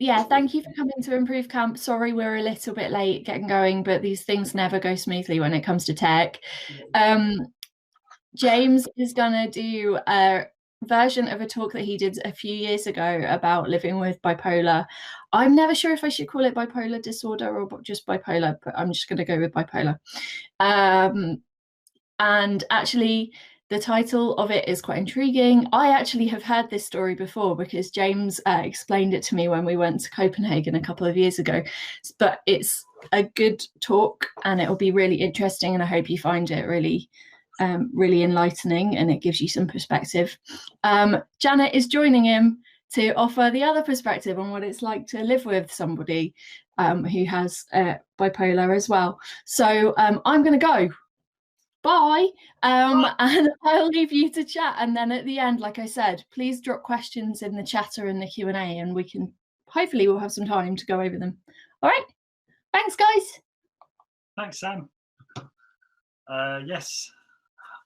yeah, thank you for coming to Improvecamp. Sorry we're a little bit late getting going, but these things never go smoothly when it comes to tech. James is gonna do a version of a talk that he did a few years ago about living with bipolar. I'm never sure if I should call it bipolar disorder or just bipolar, but I'm just gonna go with bipolar. And actually, the title of it is quite intriguing. I actually have heard this story before because James explained it to me when we went to Copenhagen a couple of years ago. But it's a good talk and it'll be really interesting, and I hope you find it really enlightening and it gives you some perspective. Janet is joining him to offer the other perspective on what it's like to live with somebody who has bipolar as well. So I'm going to go. Bye. And I'll leave you to chat. And then at the end, like I said, please drop questions in the chat or in the Q&A and we can, hopefully we'll have some time to go over them. All right. Thanks, guys. Thanks, Sam. Yes,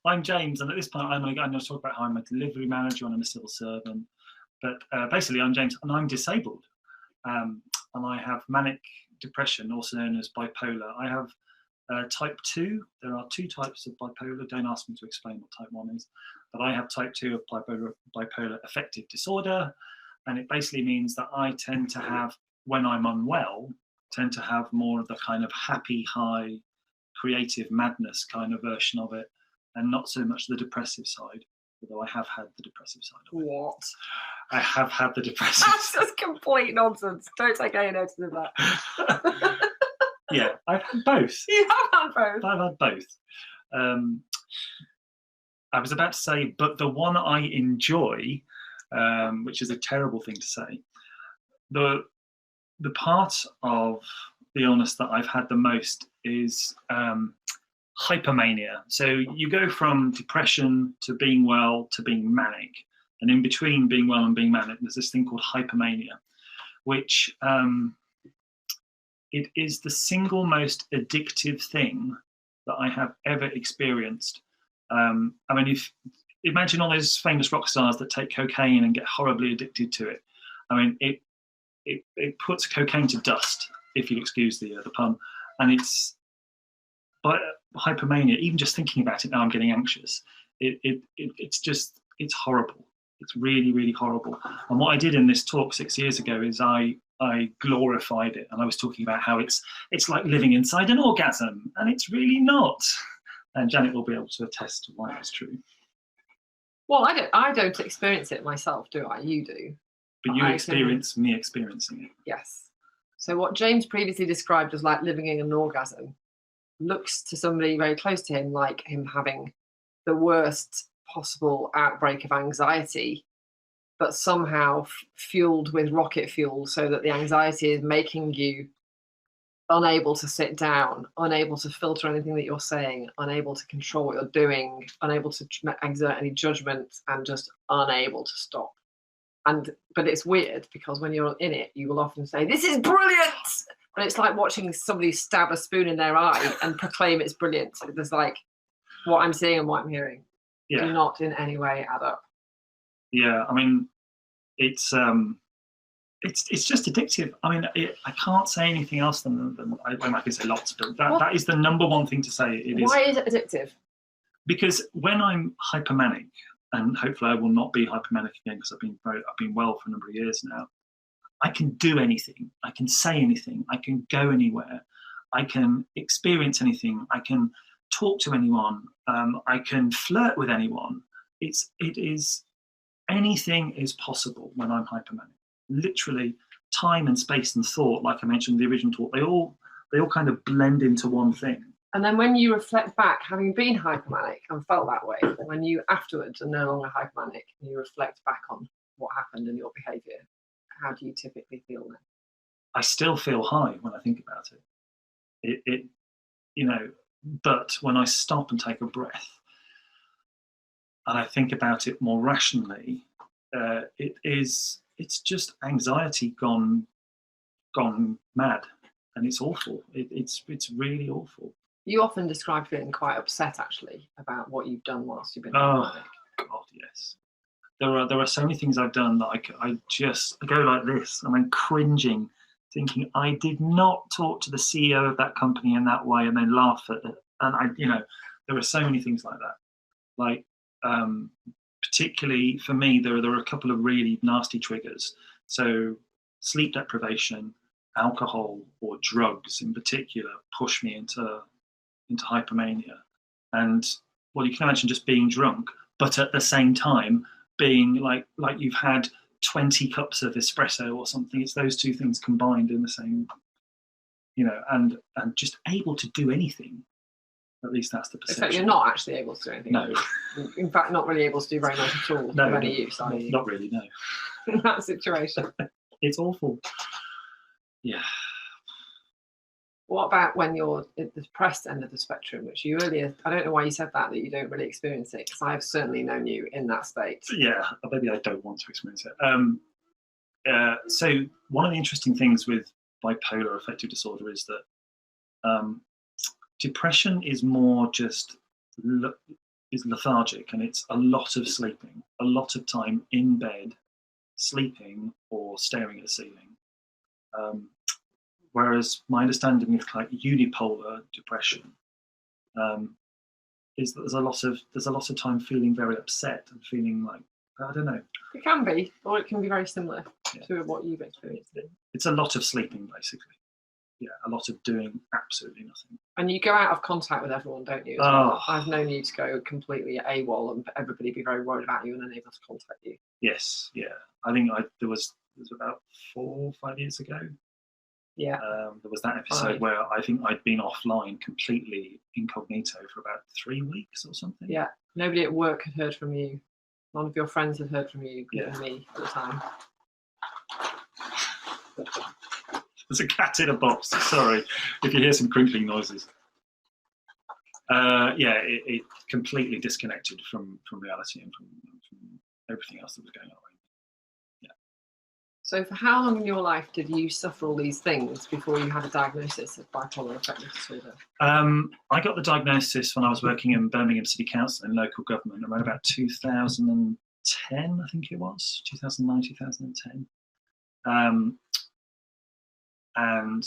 I'm James. And at this point, I'm going to talk about how I'm a delivery manager and I'm a civil servant. But basically, I'm James and I'm disabled. And I have manic depression, also known as bipolar. I have type 2, there are 2 types of bipolar. Don't ask me to explain what type 1 is, but I have type 2 of bipolar affective disorder, and it basically means that I tend to have, when I'm unwell, tend to have more of the kind of happy, high, creative madness kind of version of it, and not so much the depressive side, although I have had the depressive side of it. What? I have had the depressive That's just complete nonsense. Don't take any notice of that. Yeah, I've had both. You have had both? I've had both. I was about to say, but the one I enjoy, which is a terrible thing to say, the part of the illness that I've had the most is hypomania. So you go from depression to being well to being manic. And in between being well and being manic, there's this thing called hypomania, which it is the single most addictive thing that I have ever experienced. I mean, imagine all those famous rock stars that take cocaine and get horribly addicted to it. I mean, it puts cocaine to dust, if you'll excuse the pun. And but hypomania, even just thinking about it now, I'm getting anxious. It's horrible. It's really, really horrible. And what I did in this talk 6 years ago is I glorified it, and I was talking about how it's like living inside an orgasm, and it's really not. And Janet will be able to attest to why that's true. Well, I don't experience it myself, do I? You do. But you experience me experiencing it. Yes. So what James previously described as like living in an orgasm looks to somebody very close to him like him having the worst possible outbreak of anxiety, but somehow fueled with rocket fuel, so that the anxiety is making you unable to sit down, unable to filter anything that you're saying, unable to control what you're doing, unable to exert any judgment, and just unable to stop. But it's weird because when you're in it, you will often say, "This is brilliant," but it's like watching somebody stab a spoon in their eye and proclaim it's brilliant. There's like what I'm seeing and what I'm hearing do not in any way add up. Yeah, I mean, it's just addictive. I mean, I can't say anything else than I can say lots, but that is the number one thing to say. Why is it addictive? Because when I'm hypomanic, and hopefully I will not be hypomanic again because I've been well for a number of years now, I can do anything. I can say anything. I can go anywhere. I can experience anything. I can talk to anyone. I can flirt with anyone. Anything is possible when I'm hypomanic. Literally, time and space and thought, like I mentioned in the original talk, they all kind of blend into one thing. And then when you reflect back, having been hypomanic and felt that way, when you afterwards are no longer hypomanic and you reflect back on what happened in your behaviour, how do you typically feel then? I still feel high when I think about it. But when I stop and take a breath and I think about it more rationally, it's just anxiety gone mad, and it's awful. It's really awful. You often describe feeling quite upset, actually, about what you've done whilst you've been hypomanic. God, yes. there are so many things I've done that I go like this, and I'm cringing, thinking I did not talk to the CEO of that company in that way, and then laugh at it. And there are so many things like that. Like, particularly for me, there are a couple of really nasty triggers. So sleep deprivation, alcohol, or drugs in particular push me into hypomania. And well, you can imagine just being drunk, but at the same time being like you've had 20 cups of espresso or something. It's those two things combined in the same, and just able to do anything. At least that's the perception. So you're not actually able to do anything. No. In fact, not really able to do very much at all. No, of any use, are you? Not really, no. In that situation. It's awful. Yeah. What about when you're at the depressed end of the spectrum, which you earlier, I don't know why you said that you don't really experience it, because I've certainly known you in that state. Yeah, maybe I don't want to experience it. So one of the interesting things with bipolar affective disorder is that depression is more just is lethargic, and it's a lot of sleeping, a lot of time in bed, sleeping or staring at the ceiling. Whereas my understanding of like unipolar depression is that there's a lot of time feeling very upset and feeling like, I don't know. It can be, or it can be very similar to what you've experienced. It's a lot of sleeping, basically. Yeah, a lot of doing absolutely nothing. And you go out of contact with everyone, don't you? As well? I've known you to go completely AWOL and everybody be very worried about you and unable to contact you. Yes, yeah. I think there was about 4 or 5 years ago. Yeah. There was that episode where I think I'd been offline completely incognito for about 3 weeks or something. Yeah. Nobody at work had heard from you. None of your friends had heard from you, including me at the time. There's a cat in a box. Sorry if you hear some crinkling noises. It completely disconnected from reality and from everything else that was going on. Yeah. So for how long in your life did you suffer all these things before you had a diagnosis of bipolar affective disorder? I got the diagnosis when I was working in Birmingham City Council in local government around about 2010, I think it was, 2009, 2010. And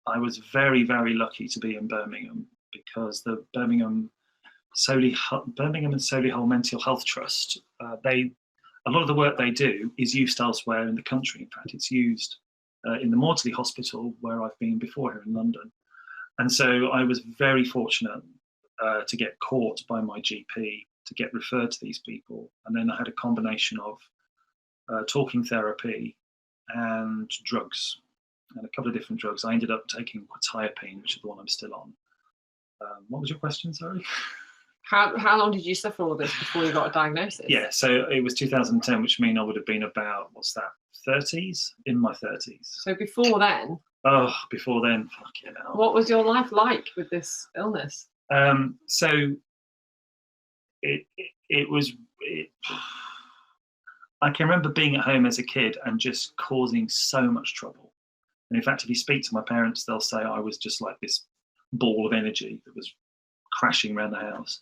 I was very, very lucky to be in Birmingham, because the Birmingham and Solihull Mental Health Trust, a lot of the work they do is used elsewhere in the country. In fact, it's used in the Maudsley Hospital, where I've been before here in London. And so I was very fortunate to get caught by my GP, to get referred to these people. And then I had a combination of talking therapy and drugs, and a couple of different drugs. I ended up taking quetiapine, which is the one I'm still on. What was your question, sorry? How long did you suffer all of this before you got a diagnosis? Yeah, so it was 2010, which means I would have been about, 30s? In my 30s. So before then? Oh, before then, fucking hell. What was your life like with this illness? So it was... I can remember being at home as a kid and just causing so much trouble. And in fact, if you speak to my parents, they'll say I was just like this ball of energy that was crashing around the house.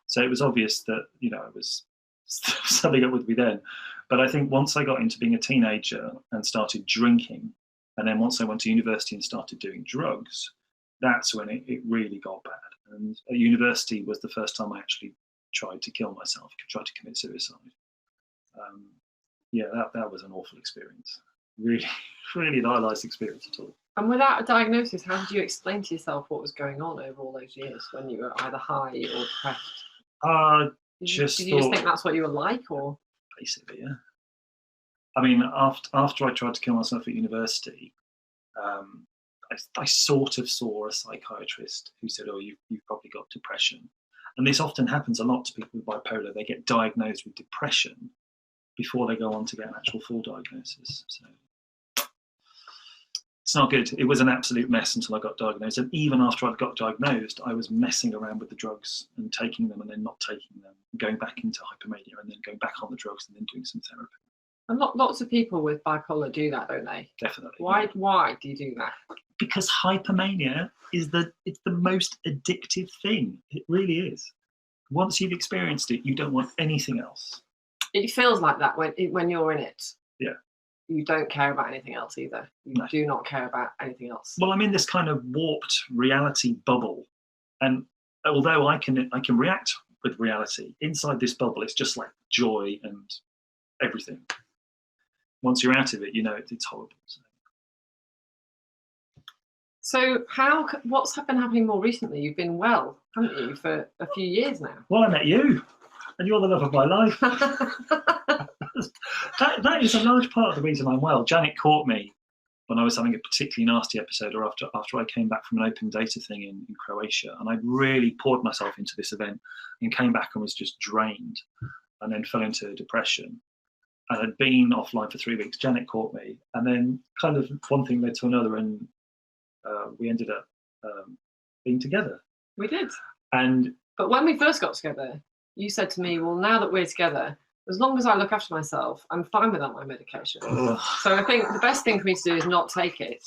So it was obvious that, it was something up with me then. But I think once I got into being a teenager and started drinking, and then once I went to university and started doing drugs, that's when it really got bad. And at university was the first time I actually tried to kill myself, tried to commit suicide. That was an awful experience. Really, really not a nice experience at all. And without a diagnosis, how did you explain to yourself what was going on over all those years when you were either high or depressed? Did you just think that's what you were like, or? Basically, yeah. I mean, after I tried to kill myself at university, I sort of saw a psychiatrist who said, "Oh, you've probably got depression." And this often happens a lot to people with bipolar. They get diagnosed with depression before they go on to get an actual full diagnosis. So it's not good. It was an absolute mess until I got diagnosed. And even after I got diagnosed, I was messing around with the drugs and taking them and then not taking them, going back into hypomania and then going back on the drugs and then doing some therapy. And lots of people with bipolar do that, don't they? Definitely. Why do you do that? Because hypomania it's the most addictive thing. It really is. Once you've experienced it, you don't want anything else. It feels like that when you're in it. Yeah. You don't care about anything else either. You do not care about anything else. Well, I'm in this kind of warped reality bubble, and although I can react with reality, inside this bubble, it's just like joy and everything. Once you're out of it, you know it's horrible. So what's been happening more recently? You've been well, haven't you, for a few years now? Well, I met you, and you're the love of my life. that is a large part of the reason I'm well. Janet caught me when I was having a particularly nasty episode, or after I came back from an open data thing in Croatia, and I really poured myself into this event and came back and was just drained, and then fell into depression. And I'd been offline for 3 weeks. Janet caught me, and then kind of one thing led to another, and we ended up being together. We did. But when we first got together, you said to me, well, now that we're together, as long as I look after myself, I'm fine without my medication. So I think the best thing for me to do is not take it,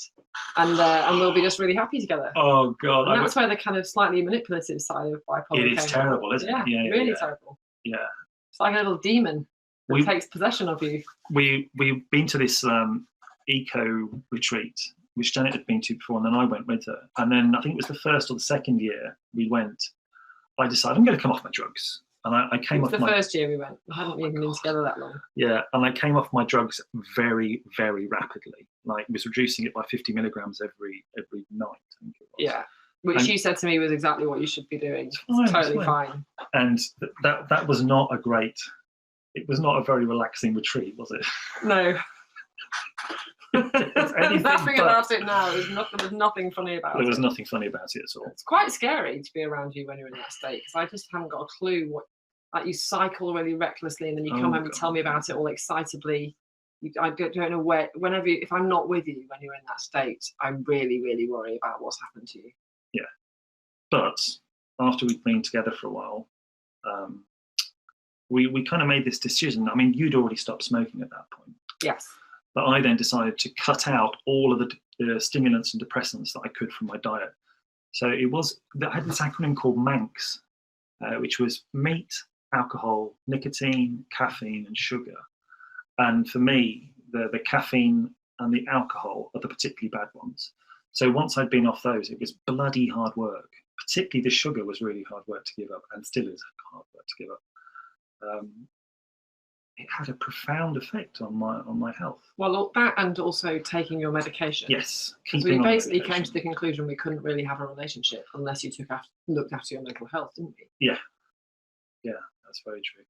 and we'll be just really happy together. Oh, God. And that's where the kind of slightly manipulative side of bipolar It is terrible, isn't it? Yeah, really terrible. Yeah. It's like a little demon that takes possession of you. We've been to this eco retreat, which Janet had been to before, and then I went with her. And then I think it was the first or the second year we went, I decided I'm going to come off my drugs. And I came off the first year we went. We hadn't even been together that long. Yeah, and I came off my drugs very, very rapidly. Like, was reducing it by 50 milligrams every night, I think it was. Yeah, which you said to me was exactly what you should be doing. It's totally fine. And that was not a great. It was not a very relaxing retreat, was it? No. Nothing about it now. There was nothing funny about it. There was nothing funny about it at all. It's quite scary to be around you when you're in that state, because I just haven't got a clue what. Like, you cycle really recklessly, and then you come home and tell me about it all excitably. I don't know where. If I'm not with you when you're in that state, I really, really worry about what's happened to you. Yeah, but after we'd been together for a while, we kind of made this decision. I mean, you'd already stopped smoking at that point. Yes. But I then decided to cut out all of the stimulants and depressants that I could from my diet. So I had this acronym called MANCS, which was meat, alcohol, nicotine, caffeine, and sugar. And for me, the caffeine and the alcohol are the particularly bad ones. So once I'd been off those, it was bloody hard work. Particularly the sugar was really hard work to give up, and still is hard work to give up. It had a profound effect on my health. Well, that, and also taking your medication. Yes. So we basically came to the conclusion we couldn't really have a relationship unless you looked after your mental health, didn't we? Yeah. Yeah, that's very true.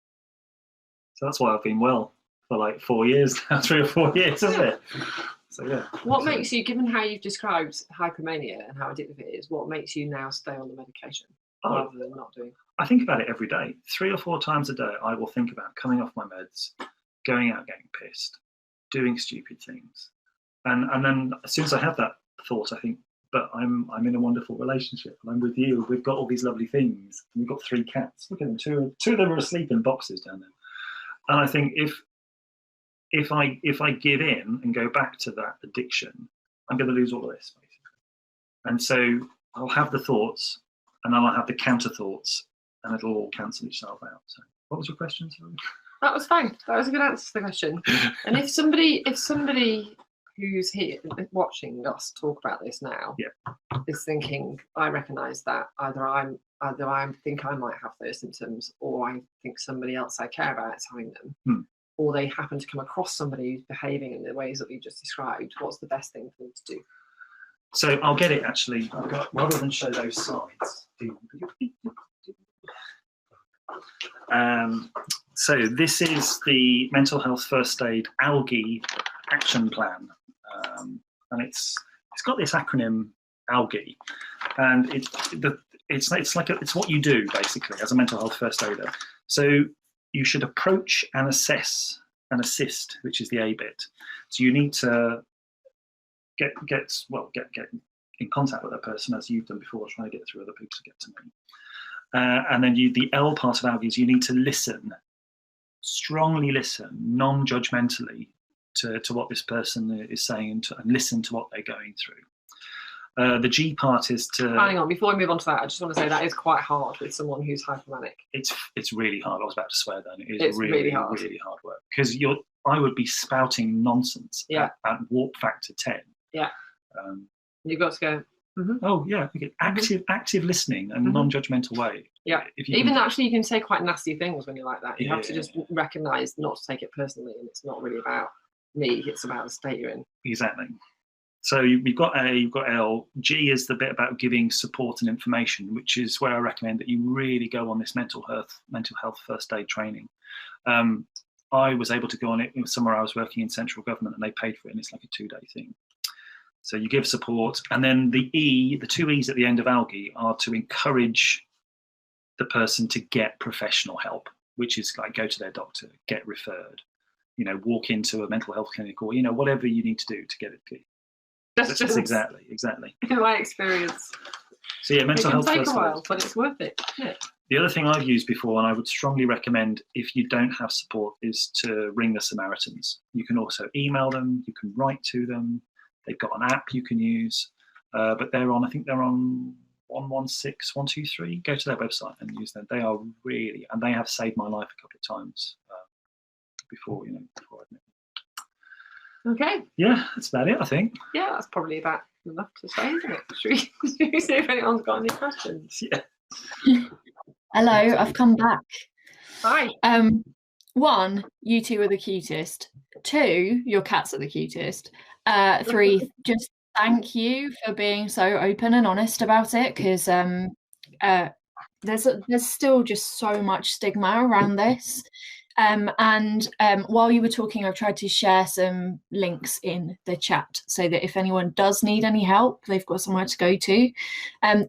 So that's why I've been well for like 4 years now, 3 or 4 years, isn't it? So yeah. What makes you, given how you've described hypomania and how addictive it is, what makes you now stay on the medication rather than not doing? I think about it every day. 3 or 4 times a day, I will think about coming off my meds, going out getting pissed, doing stupid things. And then as soon as I have that thought, I think, but I'm in a wonderful relationship, and I'm with you. We've got all these lovely things. We've got 3 cats. Look at them. Two of them are asleep in boxes down there. And I think if I give in and go back to that addiction, I'm going to lose all of this, basically. And so I'll have the thoughts, and then I'll have the counter thoughts, and it'll all cancel itself out. So, what was your question? Sorry. That was fine. That was a good answer to the question. And if somebody who's here watching us talk about this now is thinking, I recognise that either I think I might have those symptoms, or I think somebody else I care about is having them, or they happen to come across somebody who's behaving in the ways that we just described, what's the best thing for them to do? So I'll get it, actually. I've got, rather than show those slides. So this is the Mental Health First Aid Algae Action Plan. And it's got this acronym ALGAE, and it's what you do basically as a mental health first aider. So you should approach and assess and assist, which is the A bit. So you need to get in contact with that person, as you've done before, trying to get through other people to get to me. And then the L part of ALGAE is you need to listen, strongly listen, non-judgmentally to what this person is saying, and listen to what they're going through. The G part is to... Hang on, before we move on to that, I just want to say that is quite hard with someone who's hypomanic. It's really hard. I was about to swear then. It's really hard. Really hard work. Because I would be spouting nonsense at warp factor 10. Yeah. You've got to go, oh, yeah. Okay. Active listening and non-judgmental way. Yeah. Even actually, you can say quite nasty things when you're like that. You have to just recognise not to take it personally, and it's not really about me, it's about the state you're in. Exactly. So you've got A, you've got L. G is the bit about giving support and information, which is where I recommend that you really go on this mental health first aid training. I was able to go on it somewhere I was working in central government, and they paid for it, and it's like a 2-day thing. So you give support, and then the E, the 2 E's at the end of algae, are to encourage the person to get professional help, which is like go to their doctor, get referred, walk into a mental health clinic, or whatever you need to do to get it clear. That's exactly. In my experience. So yeah, mental health. It can take a while, but it's worth it. Yeah. The other thing I've used before, and I would strongly recommend if you don't have support, is to ring the Samaritans. You can also email them. You can write to them. They've got an app you can use, but I think they're on 116 123. Go to their website and use them. They are really, and they have saved my life a couple of times before I admit. Okay. Yeah, that's about it, I think. Yeah, that's probably about enough to say, isn't it? Should we see if anyone's got any questions? Yeah. Hello, I've come back. Hi. 1, you two are the cutest. 2, your cats are the cutest. 3, just thank you for being so open and honest about it, because there's still just so much stigma around this. While you were talking, I've tried to share some links in the chat so that if anyone does need any help, they've got somewhere to go to.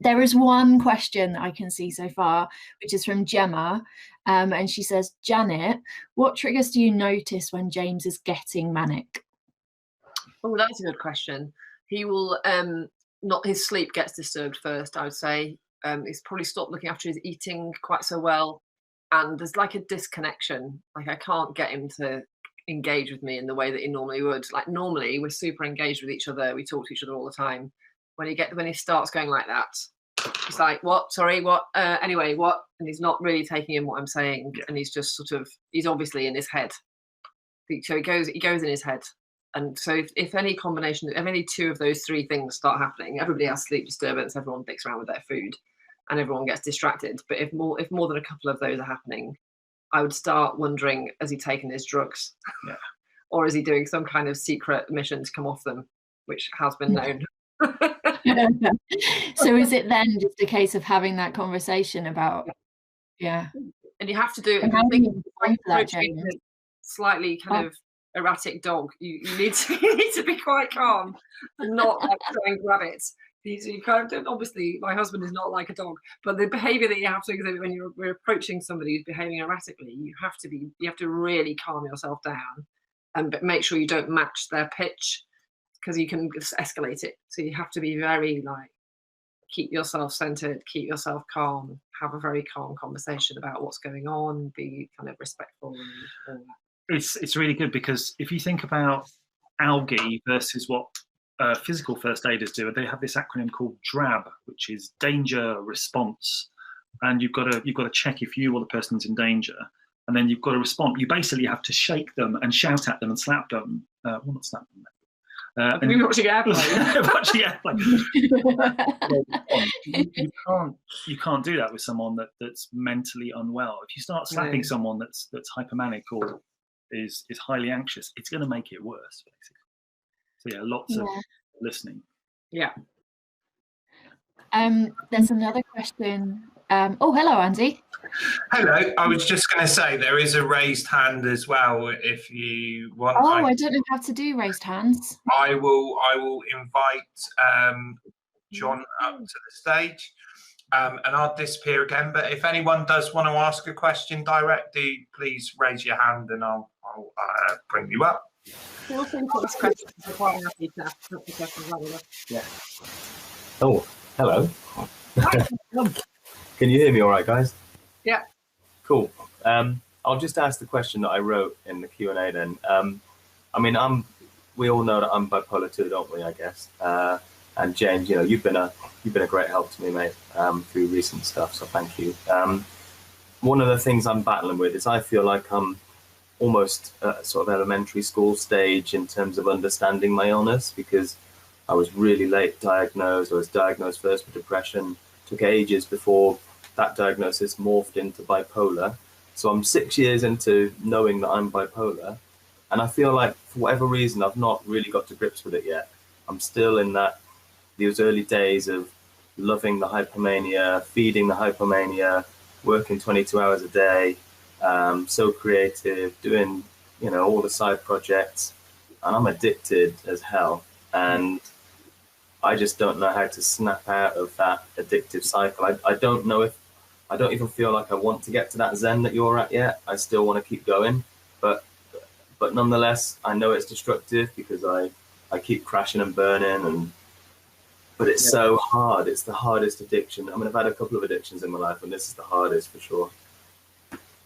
There is one question that I can see so far, which is from Gemma. And she says, Janet, what triggers do you notice when James is getting manic? Oh, that's a good question. He will, his sleep gets disturbed first, I would say. He's probably stopped looking after his eating quite so well. And there's like a disconnection. Like I can't get him to engage with me in the way that he normally would. Like normally we're super engaged with each other. We talk to each other all the time. When he starts going like that, he's like, what? Sorry, what? Anyway, what? And he's not really taking in what I'm saying. And he's just he's obviously in his head. So he goes in his head. And so if any combination, if any 2 of those 3 things start happening, everybody has sleep disturbance, everyone dicks around with their food, and everyone gets distracted. But if more than a couple of those are happening, I would start wondering, has he taken his drugs? Yeah. Or is he doing some kind of secret mission to come off them, which has been known? So is it then just a case of having that conversation about, yeah. And you have to do it. Slightly kind of erratic dog. You need to be quite calm and not like try and grab it. You kind of don't, obviously my husband is not like a dog, but the behavior that you have to exhibit when we're approaching somebody who's behaving erratically, you have to really calm yourself down and make sure you don't match their pitch, because you can just escalate it. So you have to be very keep yourself centered, keep yourself calm, have a very calm conversation about what's going on, be kind of respectful and all that. It's really good, because if you think about algae versus what physical first aiders do, they have this acronym called DRAB, which is danger response, and you've got to check if you or the person's in danger, and then you've got to respond. You basically have to shake them and shout at them and slap them. Well, not slap them. And we're watching airplane. Watching airplane. You can't do that with someone that's mentally unwell. If you start slapping someone that's hypomanic or is highly anxious, it's going to make it worse, basically. So yeah, lots of listening. Yeah. There's another question. Oh, hello, Andy. Hello. I was just going to say there is a raised hand as well if you want. Oh, I don't know how to do raised hands. I will invite John up to the stage, and I'll disappear again. But if anyone does want to ask a question directly, please raise your hand and I'll bring you up. Feel free to ask questions. I'm quite happy to ask questions. Yeah. Oh, hello. Can you hear me all right, guys? Yeah. Cool. I'll just ask the question that I wrote in the Q&A then. I mean, we all know that I'm bipolar 2, don't we, I guess? And James, you know, you've been a great help to me, mate, through recent stuff. So thank you. One of the things I'm battling with is I feel like I'm almost at sort of elementary school stage in terms of understanding my illness, because I was really late diagnosed. I was diagnosed first with depression. Took ages before that diagnosis morphed into bipolar. So I'm 6 years into knowing that I'm bipolar, and I feel like for whatever reason I've not really got to grips with it yet. I'm still in those early days of loving the hypomania, feeding the hypomania, working 22 hours a day, so creative, doing, you know, all the side projects, and I'm addicted as hell. And I just don't know how to snap out of that addictive cycle. I don't know if, I don't even feel like I want to get to that zen that you're at yet. I still want to keep going, but nonetheless, I know it's destructive because I keep crashing and burning, but it's so hard. It's the hardest addiction. I mean, I've had a couple of addictions in my life, and this is the hardest for sure.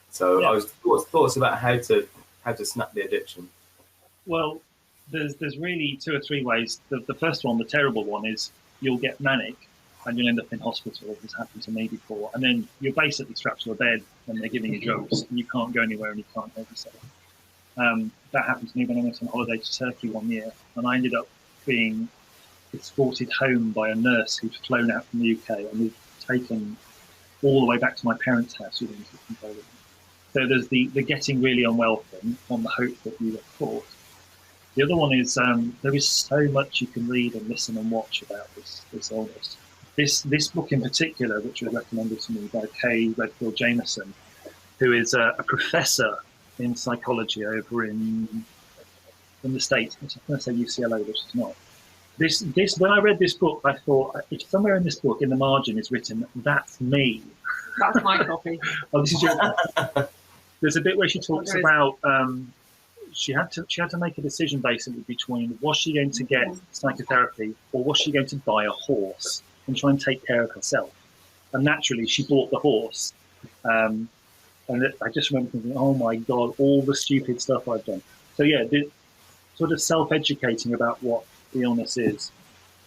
So I was thoughts about how to snap the addiction. Well, there's really 2 or 3 ways. The first one, the terrible one, is you'll get manic and you'll end up in hospital. This happened to me before. And then you're basically strapped to a bed and they're giving you drugs and you can't go anywhere and you can't help yourself. That happened to me when I went on holiday to Turkey one year, and I ended up being escorted home by a nurse who'd flown out from the UK, and we'd taken all the way back to my parents' house. So there's the getting really unwell thing on the hope that you get caught. The other one is there is so much you can read and listen and watch about this illness. This book in particular, which was recommended to me by Kay Redfield Jameson, who is a professor in psychology over in the States. I was going to say UCLA, which is not. This when I read this book, I thought, if somewhere in this book in the margin is written, "That's me." That's my copy. Oh, this is your. There's a bit where she talks about she had to make a decision basically between, was she going to get psychotherapy or was she going to buy a horse and try and take care of herself? And naturally, she bought the horse. And I just remember thinking, oh my God, all the stupid stuff I've done. So yeah, sort of self-educating about what the illness is.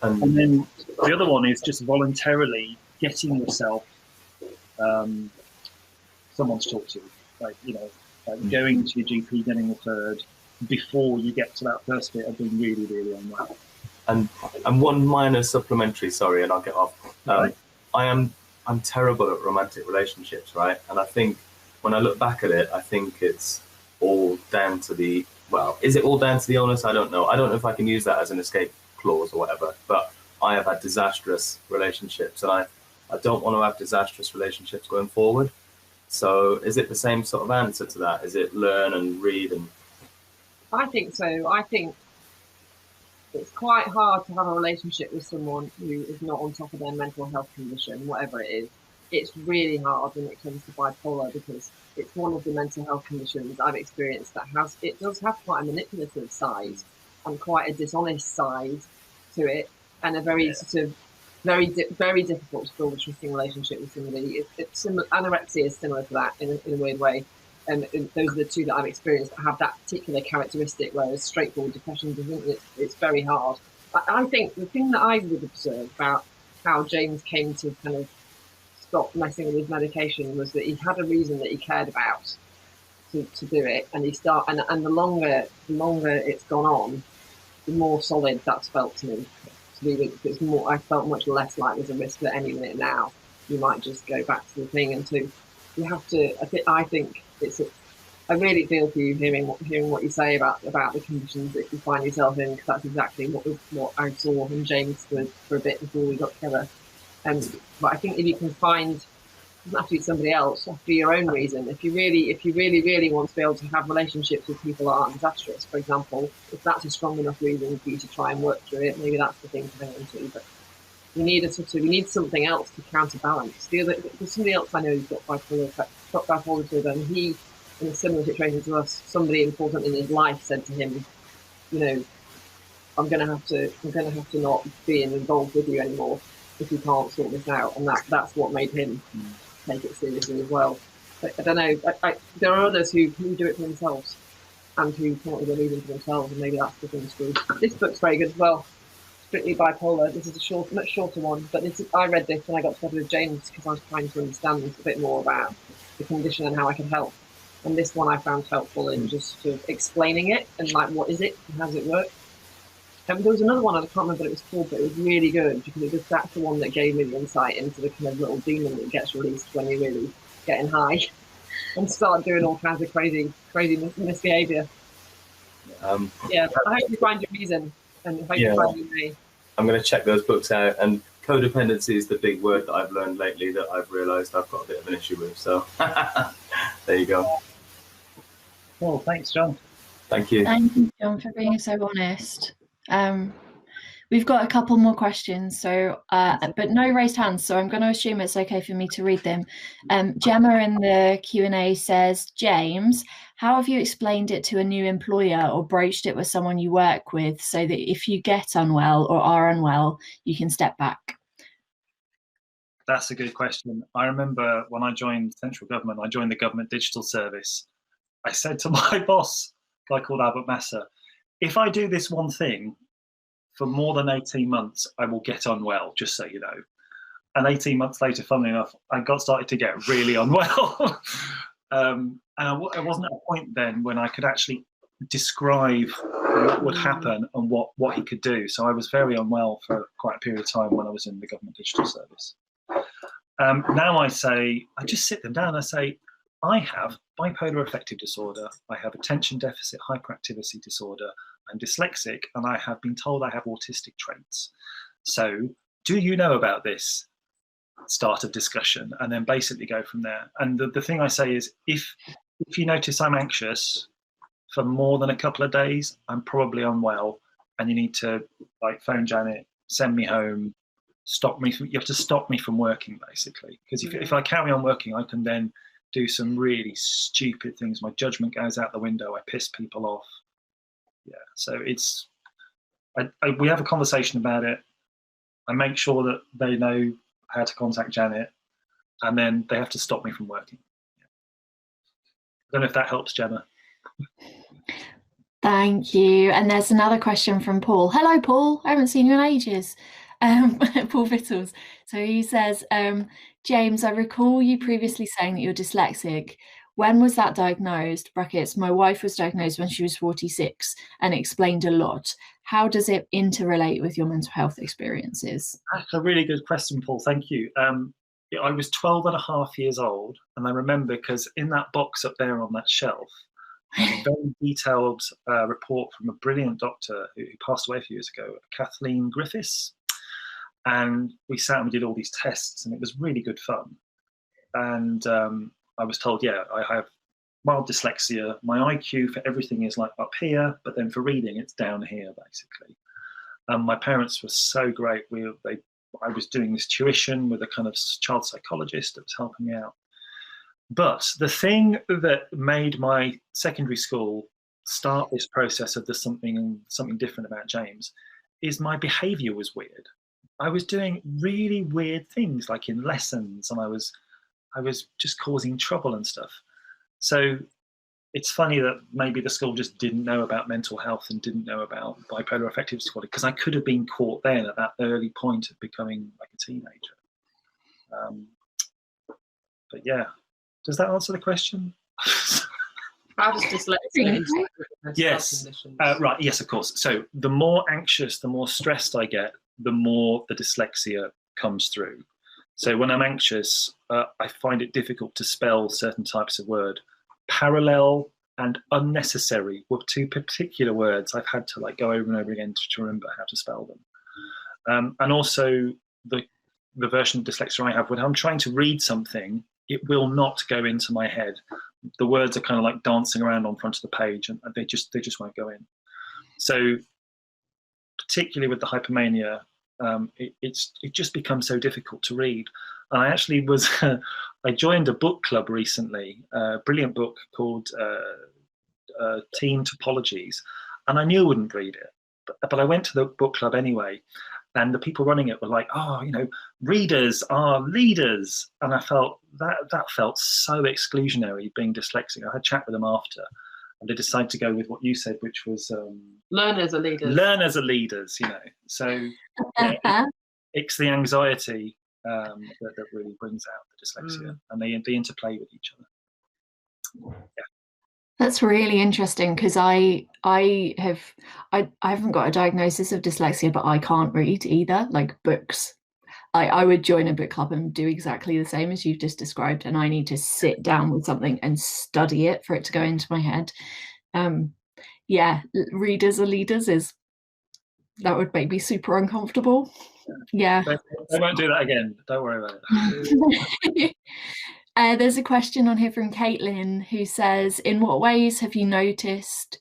And then the other one is just voluntarily getting yourself someone to talk to. Like, you know, like going to your GP, getting referred before you get to that first bit of being really, really unwell. And one minor supplementary, sorry, and I'll get off. Right. I'm terrible at romantic relationships, right? And I think when I look back at it, I think it's all down to the, well, is it all down to the illness? I don't know. I don't know if I can use that as an escape clause or whatever, but I have had disastrous relationships, and I don't want to have disastrous relationships going forward. So is it the same sort of answer to that? Is it learn and read? And I think so. I think it's quite hard to have a relationship with someone who is not on top of their mental health condition, whatever it is. It's really hard when it comes to bipolar, because it's one of the mental health conditions I've experienced that does have quite a manipulative side and quite a dishonest side to it, and a very sort of very difficult to build a trusting relationship with somebody. Anorexia is similar to that in a weird way, and those are the 2 that I've experienced that have that particular characteristic, whereas straightforward depression doesn't. It's very hard. I think the thing that I would observe about how James came to kind of stop messing with his medication was that he had a reason that he cared about to do it, and and the longer it's gone on, the more solid that's felt to me. It's more, I felt much less like there's a risk that any minute now you might just go back to the thing, and you have to. I think I really feel for you hearing what you say about the conditions that you find yourself in, because that's exactly what I saw in James for a bit before we got together. But I think if you can find, it doesn't have to be somebody else, for your own reason. If you really want to be able to have relationships with people that aren't disastrous, for example, if that's a strong enough reason for you to try and work through it, maybe that's the thing to hang on to. But you need something else to counterbalance. There's somebody else I know who's got bipolar disorder, and he, in a similar situation to us, somebody important in his life said to him, you know, I'm gonna have to not be involved with you anymore if you can't sort this out, and that's what made him take it seriously as well. But I don't know. There are others who do it for themselves and who come up with a reason for themselves, and maybe that's the thing to do. This book's very good as well. Strictly Bipolar. This is a much shorter one, but I read this when I got together with James because I was trying to understand a bit more about the condition and how I could help. And this one I found helpful in just sort of explaining it and like what is it and how does it work. There was another one, I can't remember what it was called, but it was really good because that's the one that gave me the insight into the kind of little demon that gets released when you're really getting high and start doing all kinds of crazy misbehaviour. Yeah, I hope you find your reason and hope you find your way. I'm going to check those books out. And codependency is the big word that I've learned lately that I've realised I've got a bit of an issue with. So there you go. Well, thanks, John. Thank you. Thank you, John, for being so honest. We've got a couple more questions, so but no raised hands, so I'm going to assume it's okay for me to read them. Gemma in the Q&A says, James, how have you explained it to a new employer or broached it with someone you work with so that if you get unwell or are unwell, you can step back? That's a good question. I remember when I joined central government, I joined the government digital service. I said to my boss, a guy called Albert Massa, if I do this one thing for more than 18 months, I will get unwell, just so you know. And 18 months later, funnily enough, I started to get really unwell. And I wasn't at a point then when I could actually describe what would happen and what he could do. So I was very unwell for quite a period of time when I was in the government digital service. Now I just sit them down. I say, I have bipolar affective disorder. I have attention deficit hyperactivity disorder. I'm dyslexic, and I have been told I have autistic traits. So do you know about this? Start of discussion, and then basically go from there. And the thing I say is, if you notice I'm anxious for more than a couple of days, I'm probably unwell, and you need to like phone Janet, send me home, stop me. You have to stop me from working, basically, because if I carry on working, I can then do some really stupid things. My judgment goes out the window. I piss people off. Yeah, so we have a conversation about it. I make sure that they know how to contact Janet, and then they have to stop me from working. Yeah. I don't know if that helps, Gemma. Thank you. And there's another question from Paul. Hello, Paul. I haven't seen you in ages. Paul Vittles. So he says, James, I recall you previously saying that you're dyslexic. When was that diagnosed? Brackets, my wife was diagnosed when she was 46 and explained a lot. How does it interrelate with your mental health experiences? That's a really good question, Paul. Thank you. I was 12 and a half years old, and I remember because in that box up there on that shelf, a very detailed report from a brilliant doctor who passed away a few years ago, Kathleen Griffiths. And we sat and we did all these tests, and it was really good fun. And I was told, yeah, I have mild dyslexia. My IQ for everything is like up here, but then for reading, it's down here, basically. My parents were so great. I was doing this tuition with a kind of child psychologist that was helping me out. But the thing that made my secondary school start this process of there's something different about James is my behaviour was weird. I was doing really weird things, like in lessons, and I was just causing trouble and stuff. So it's funny that maybe the school just didn't know about mental health and didn't know about bipolar affective disorder, because I could have been caught then at that early point of becoming like a teenager. But yeah, does that answer the question? How does dyslexia? Yes, right. Yes, of course. So the more anxious, the more stressed I get, the more the dyslexia comes through. So when I'm anxious, I find it difficult to spell certain types of word. Parallel and unnecessary were two particular words I've had to like go over and over again to remember how to spell them. And also the version of dyslexia I have, when I'm trying to read something, it will not go into my head. The words are kind of like dancing around on front of the page, and they just won't go in. So particularly with the hypomania, it just becomes so difficult to read. And I actually I joined a book club recently, a brilliant book called Teen Topologies, and I knew I wouldn't read it, but I went to the book club anyway, and the people running it were like, oh, readers are leaders. And I felt that felt so exclusionary, being dyslexic. I had a chat with them after, and they decide to go with what you said, which was Learners are leaders. Learners are leaders, you know. So it's the anxiety that really brings out the dyslexia, and they interplay with each other. Yeah. That's really interesting, because I haven't got a diagnosis of dyslexia, but I can't read either, like books. I would join a book club and do exactly the same as you've just described, and I need to sit down with something and study it for it to go into my head. Yeah, readers are leaders that would make me super uncomfortable. Yeah. I won't do that again. Don't worry about it. There's a question on here from Caitlin, who says, in what ways have you noticed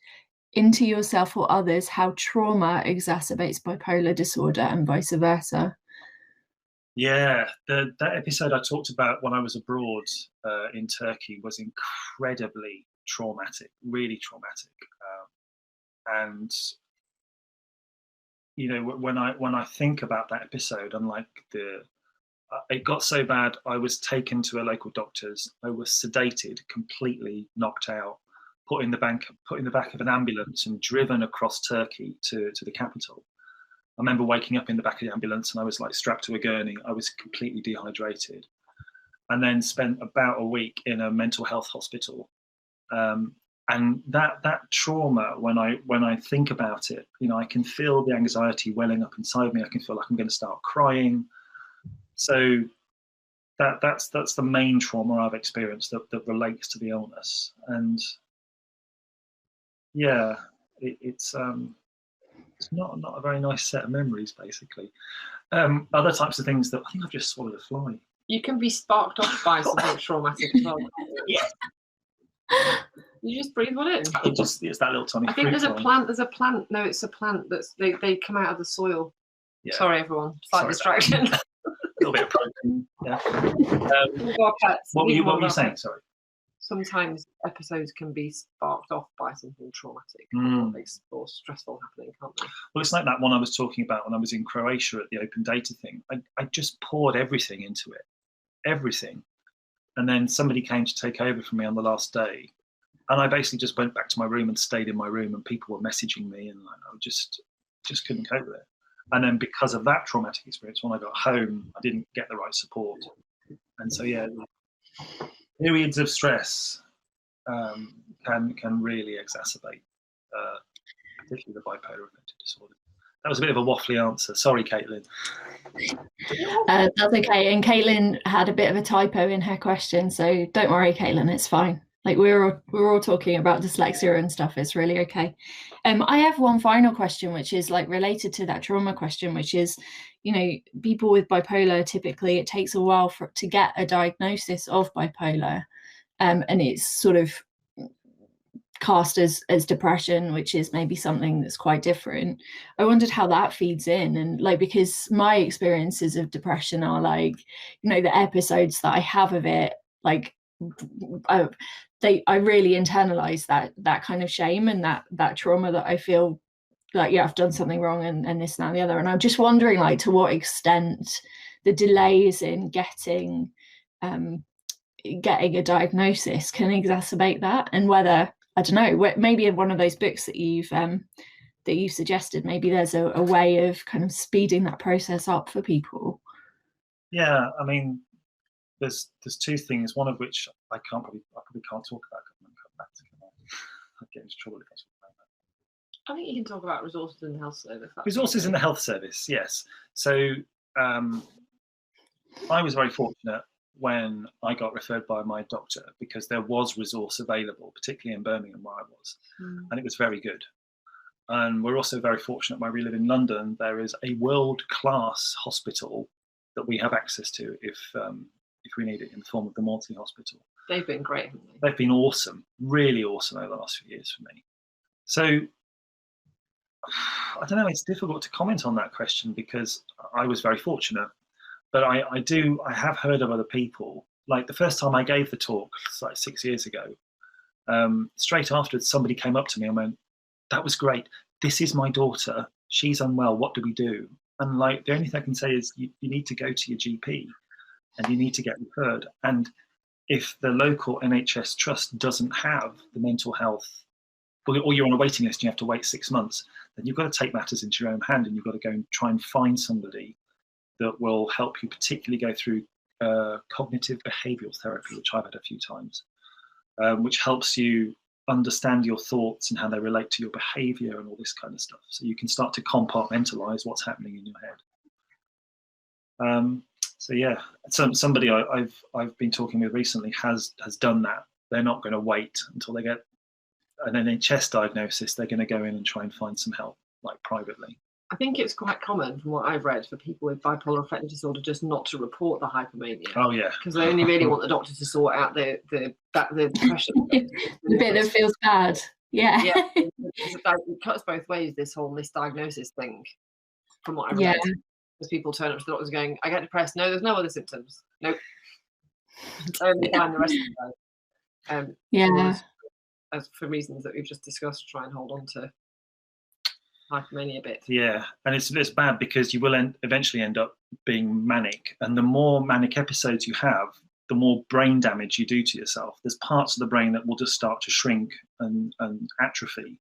into yourself or others how trauma exacerbates bipolar disorder and vice versa? Yeah, that episode I talked about when I was abroad in Turkey was incredibly traumatic, really traumatic. And you know, when I think about that episode, I'm like, it got so bad, I was taken to a local doctor's. I was sedated, completely knocked out, put in the back of an ambulance and driven across Turkey to the capital. I remember waking up in the back of the ambulance and I was like strapped to a gurney. I was completely dehydrated, and then spent about a week in a mental health hospital. And that trauma, when I think about it, you know, I can feel the anxiety welling up inside me. I can feel like I'm going to start crying. So that's the main trauma I've experienced that relates to the illness. And yeah, it's not a very nice set of memories, basically. Other types of things that I think I've just swallowed a fly. You can be sparked off by something traumatic as well. Yeah. You just breathe one in. It's that little tiny. I think there's a plant. There's a plant. No, it's a plant that's they come out of the soil. Yeah. Sorry, everyone. Slight distraction. A little bit of protein. Yeah. What were you saying? Sorry. Sometimes episodes can be sparked off by something traumatic or stressful happening, can't they? Well, it's like that one I was talking about when I was in Croatia at the open data thing. I just poured everything into it, everything. And then somebody came to take over from me on the last day. And I basically just went back to my room and stayed in my room, and people were messaging me, and I just couldn't cope with it. And then because of that traumatic experience, when I got home, I didn't get the right support. And so, yeah, periods of stress can really exacerbate, particularly the bipolar affective disorder. That was a bit of a waffly answer. Sorry, Caitlin. That's okay. And Caitlin had a bit of a typo in her question, so don't worry, Caitlin, it's fine. Like we're all talking about dyslexia and stuff. It's really okay. I have one final question, which is like related to that trauma question, which is, you know, people with bipolar, typically it takes a while to get a diagnosis of bipolar, and it's sort of cast as depression, which is maybe something that's quite different. I wondered how that feeds in, and like, because my experiences of depression are like, you know, the episodes that I have of it, like I really internalize that kind of shame and that trauma, that I feel like, yeah, I've done something wrong and this and that and the other. And I'm just wondering, like, to what extent the delays in getting a diagnosis can exacerbate that, and whether, I don't know, maybe in one of those books that you've suggested, maybe there's a way of kind of speeding that process up for people. Yeah, I mean, there's two things, one of which I probably can't talk about. I'd get into trouble if I talk about that. I think you can talk about resources in the health service. Resources in the health service, yes. So I was very fortunate when I got referred by my doctor, because there was resource available, particularly in Birmingham where I was, and it was very good. And we're also very fortunate where we live in London. There is a world-class hospital that we have access to if we need it, in the form of the Maudsley Hospital. They've been great, haven't they? They've been awesome, really awesome over the last few years for me. So I don't know, it's difficult to comment on that question because I was very fortunate, but I have heard of other people. Like the first time I gave the talk, it's like 6 years ago, straight afterwards somebody came up to me and went, "That was great. This is my daughter. She's unwell. What do we do?" And like, the only thing I can say is you need to go to your GP and you need to get referred. And if the local NHS trust doesn't have the mental health or you're on a waiting list and you have to wait 6 months, then you've got to take matters into your own hand, and you've got to go and try and find somebody that will help you, particularly go through cognitive behavioural therapy, which I've had a few times, which helps you understand your thoughts and how they relate to your behaviour and all this kind of stuff. So you can start to compartmentalise what's happening in your head. So yeah, somebody I've been talking with recently has done that. They're not going to wait until they get an NHS diagnosis. They're going to go in and try and find some help, like privately. I think it's quite common, from what I've read, for people with bipolar affective disorder just not to report the hypomania. Oh yeah, because they only really want the doctor to sort out the depression. The bit that feels bad. Yeah. Yeah, it cuts both ways, this whole misdiagnosis thing, from what I've read. Because people turn up to the doctors going, I get depressed. No, there's no other symptoms. Nope. It's only fine the rest of the time. As for reasons that we've just discussed, try and hold on to hypomania a bit. Yeah, and it's bad because you will eventually end up being manic, and the more manic episodes you have, the more brain damage you do to yourself. There's parts of the brain that will just start to shrink and atrophy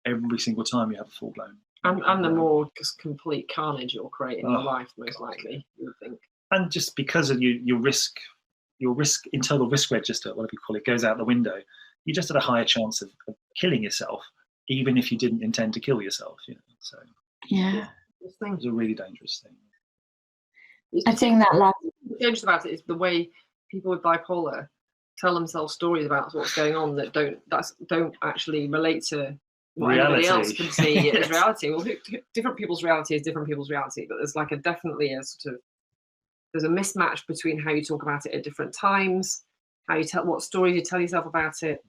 every single time you have a full blown. And the more just complete carnage you'll create in your life, most likely, you would think. And just because of your internal risk register, whatever you call it, goes out the window, you just had a higher chance of killing yourself, even if you didn't intend to kill yourself. So this thing is a really dangerous thing. I think that what's dangerous about it is the way people with bipolar tell themselves stories about what's going on that don't actually relate to what anybody else can see as reality. Well, different people's reality is different people's reality, but there's like there's a mismatch between how you talk about it at different times, what stories you tell yourself about it.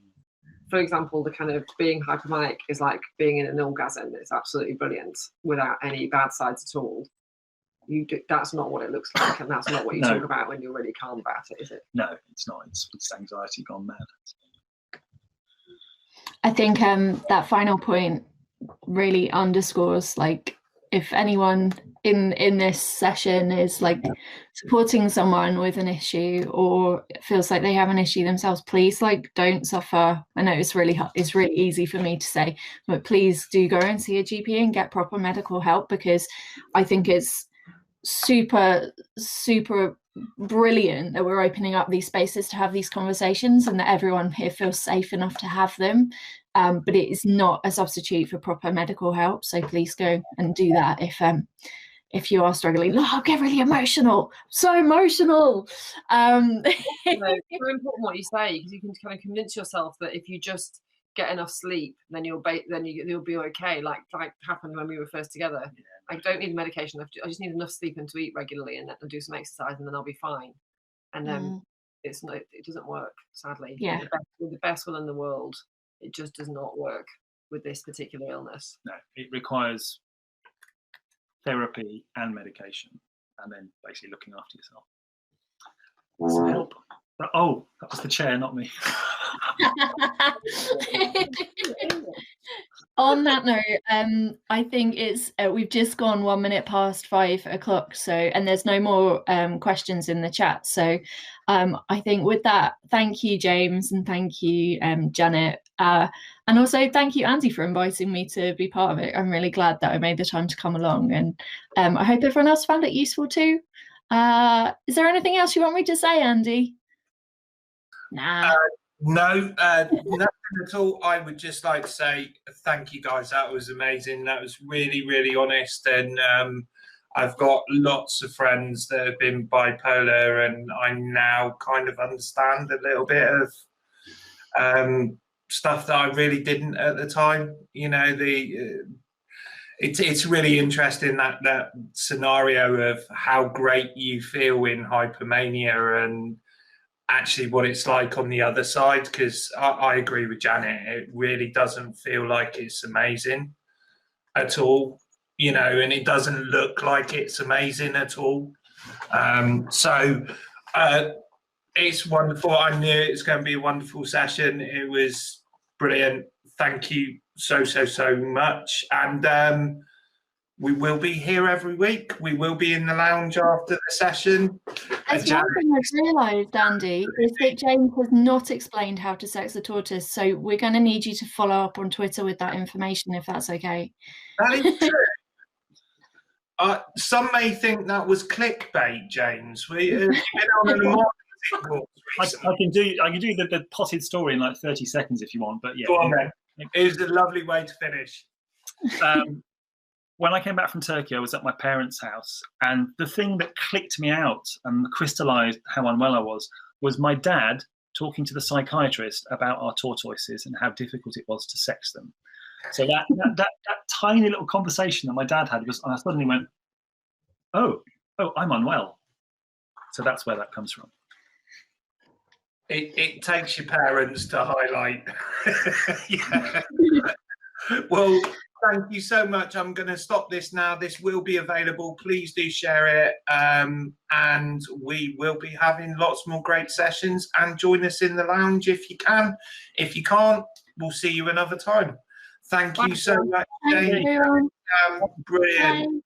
For example, the kind of being hypomanic is like being in an orgasm. It's absolutely brilliant without any bad sides at all. That's not what it looks like, and that's not what you talk about when you're really calm about it, is it? No, it's not. It's anxiety gone mad. I think that final point really underscores, like, if anyone in this session is like supporting someone with an issue or feels like they have an issue themselves, please, like, don't suffer. I know it's really easy for me to say, but please do go and see a GP and get proper medical help, because I think it's super brilliant that we're opening up these spaces to have these conversations, and that everyone here feels safe enough to have them. But it is not a substitute for proper medical help. So please go and do that if you are struggling. I'll get really emotional. So emotional. It's so important what you say, because you can kind of convince yourself that if you just get enough sleep, then you'll be okay. Like happened when we were first together. I don't need medication. I just need enough sleep and to eat regularly and do some exercise, and then I'll be fine. And it doesn't work, sadly. Yeah. With the best will in the world, it just does not work with this particular illness. No, it requires therapy and medication, and then basically looking after yourself. Some help. Oh, that was the chair, not me. On that note, I think it's we've just gone 1 minute past 5 o'clock. So, and there's no more questions in the chat. So, I think with that, thank you, James, and thank you, Janet, and also thank you, Andy, for inviting me to be part of it. I'm really glad that I made the time to come along, and I hope everyone else found it useful too. Is there anything else you want me to say, Andy? Nah. No, nothing at all. I would just like to say thank you, guys. That was amazing. That was really, really honest. And I've got lots of friends that have been bipolar, and I now kind of understand a little bit of stuff that I really didn't at the time. It's really interesting that scenario of how great you feel in hypomania and actually what it's like on the other side, because I agree with Janet. It really doesn't feel like it's amazing at all, and it doesn't look like it's amazing at all. So it's wonderful. I knew it's going to be a wonderful session. It was brilliant. Thank you so much. And we will be here every week. We will be in the lounge after the session. There's one thing I've realised, Andy, is that James has not explained how to sex a tortoise. So we're going to need you to follow up on Twitter with that information, if that's okay. That is true. Some may think that was clickbait, James. You've been on a marketing course recently. I can do the potted story in like 30 seconds if you want, but yeah. Go on, then. It was a lovely way to finish. When I came back from Turkey, I was at my parents' house, and the thing that clicked me out and crystallized how unwell I was my dad talking to the psychiatrist about our tortoises and how difficult it was to sex them. So that tiny little conversation that my dad had was, I suddenly went, oh, I'm unwell. So that's where that comes from. It takes your parents to highlight. Yeah. Well, thank you so much. I'm going to stop this now. This will be available. Please do share it. And we will be having lots more great sessions. And join us in the lounge if you can. If you can't, we'll see you another time. Thank you so much, Jane. Brilliant.